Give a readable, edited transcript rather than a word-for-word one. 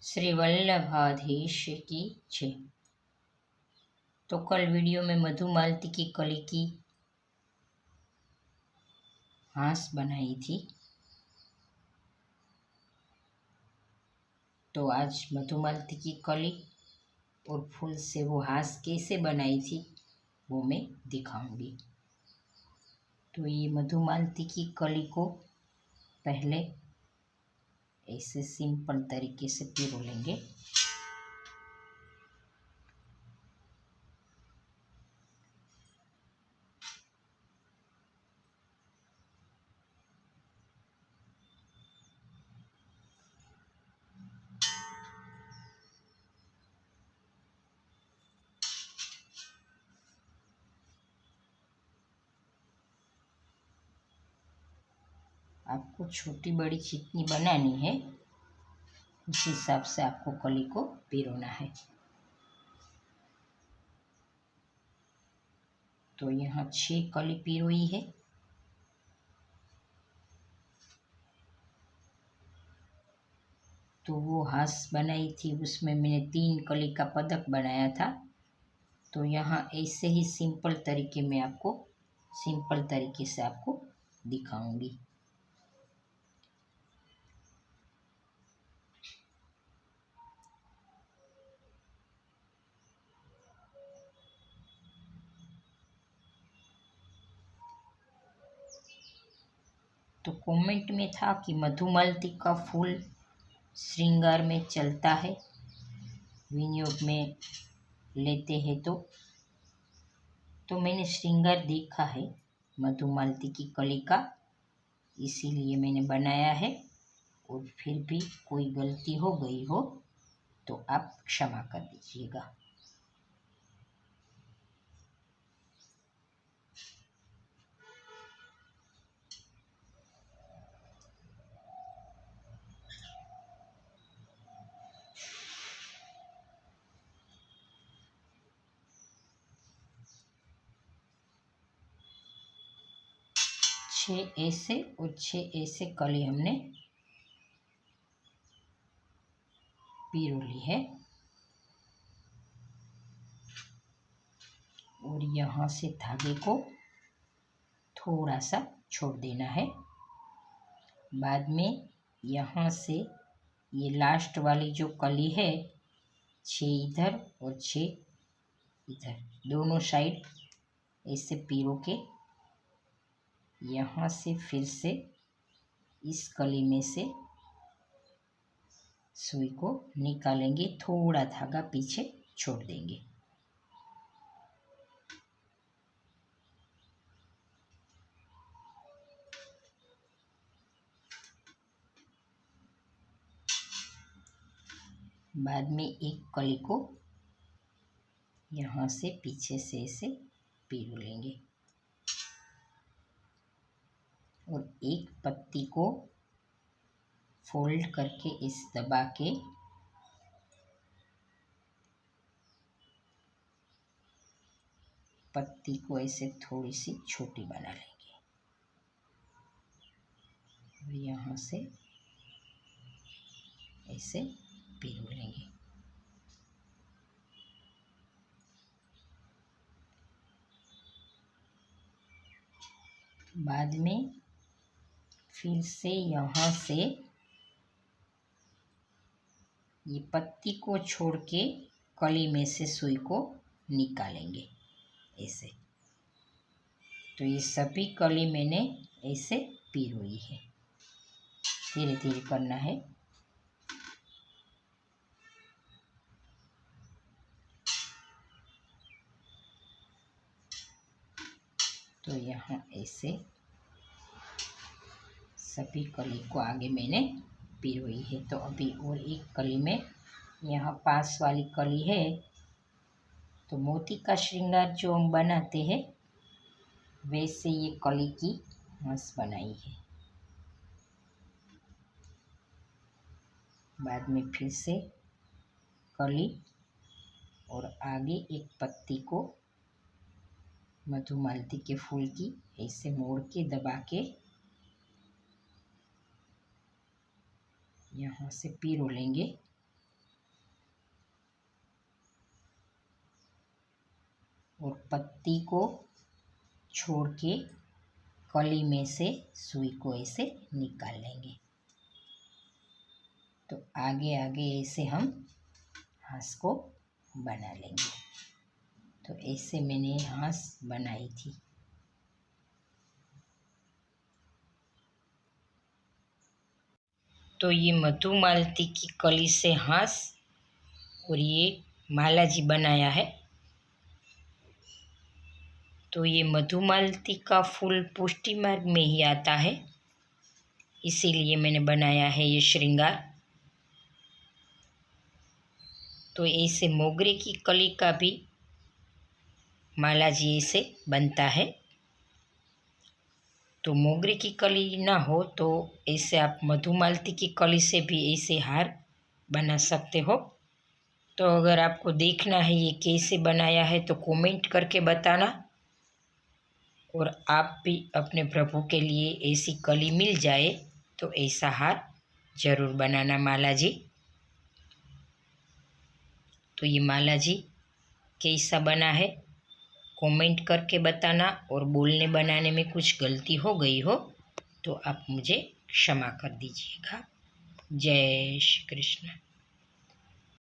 श्री वल्लभाधीश की जय। तो कल वीडियो में मधुमालती की कली की हांस बनाई थी, तो आज मधुमालती की कली और फूल से वो हांस कैसे बनाई थी वो मैं दिखाऊंगी। तो ये मधुमालती की कली को पहले ऐसे सिंपल तरीके से पिरो लेंगे। आपको छोटी बड़ी जितनी बनानी है उस हिसाब से आपको कली को पिरोना है। तो यहाँ 6 कली पिरोई है। तो वो हांस बनाई थी उसमें मैंने 3 कली का पदक बनाया था। तो यहाँ ऐसे ही सिंपल तरीके से आपको दिखाऊंगी। तो कमेंट में था कि मधुमालती का फूल श्रृंगार में चलता है, विनियोग में लेते हैं। तो मैंने श्रृंगार देखा है मधुमालती की कली का, इसीलिए मैंने बनाया है। और फिर भी कोई गलती हो गई हो तो आप क्षमा कर दीजिएगा। छः ऐसे और 6 ऐसे कली हमने पिरो ली है। और यहाँ से धागे को थोड़ा सा छोड़ देना है। बाद में यहाँ से ये लास्ट वाली जो कली है 6 इधर और 6 इधर, दोनों साइड ऐसे पिरो के यहाँ से फिर से इस कली में से सुई को निकालेंगे, थोड़ा धागा पीछे छोड़ देंगे। बाद में एक कली को यहाँ से पीछे से ऐसे पिरो लेंगे और एक पत्ती को फोल्ड करके इस दबा के पत्ती को ऐसे थोड़ी सी छोटी बना लेंगे और यहाँ से ऐसे पिरो लेंगे। बाद में फिर से यहाँ से ये पत्ती को छोड़ के कली में से सुई को निकालेंगे ऐसे। तो ये सभी कली मैंने ऐसे पिरोई है, धीरे धीरे करना है। तो यहाँ ऐसे सभी कली को आगे मैंने पिरोई है। तो अभी और एक कली में यहाँ पास वाली कली है। तो मोती का श्रृंगार जो हम बनाते हैं वैसे ये कली की हांस बनाई है। बाद में फिर से कली और आगे एक पत्ती को मधुमालती के फूल की ऐसे मोड़ के दबा के यहाँ से पिरो लेंगे और पत्ती को छोड़ के कली में से सुई को ऐसे निकाल लेंगे। तो आगे आगे ऐसे हम हांस को बना लेंगे। तो ऐसे मैंने हांस बनाई थी। तो ये मधुमालती की कली से हांस और ये माला जी बनाया है। तो ये मधुमालती का फूल पुष्टि मार्ग में ही आता है, इसीलिए मैंने बनाया है ये श्रृंगार। तो ऐसे मोगरे की कली का भी माला जी ऐसे बनता है। तो मोगरे की कली ना हो तो ऐसे आप मधुमालती की कली से भी ऐसे हार बना सकते हो। तो अगर आपको देखना है ये कैसे बनाया है तो कमेंट करके बताना, और आप भी अपने प्रभु के लिए ऐसी कली मिल जाए तो ऐसा हार जरूर बनाना माला जी। तो ये माला जी कैसा बना है कमेंट करके बताना, और बोलने बनाने में कुछ गलती हो गई हो तो आप मुझे क्षमा कर दीजिएगा। जय श्री कृष्ण।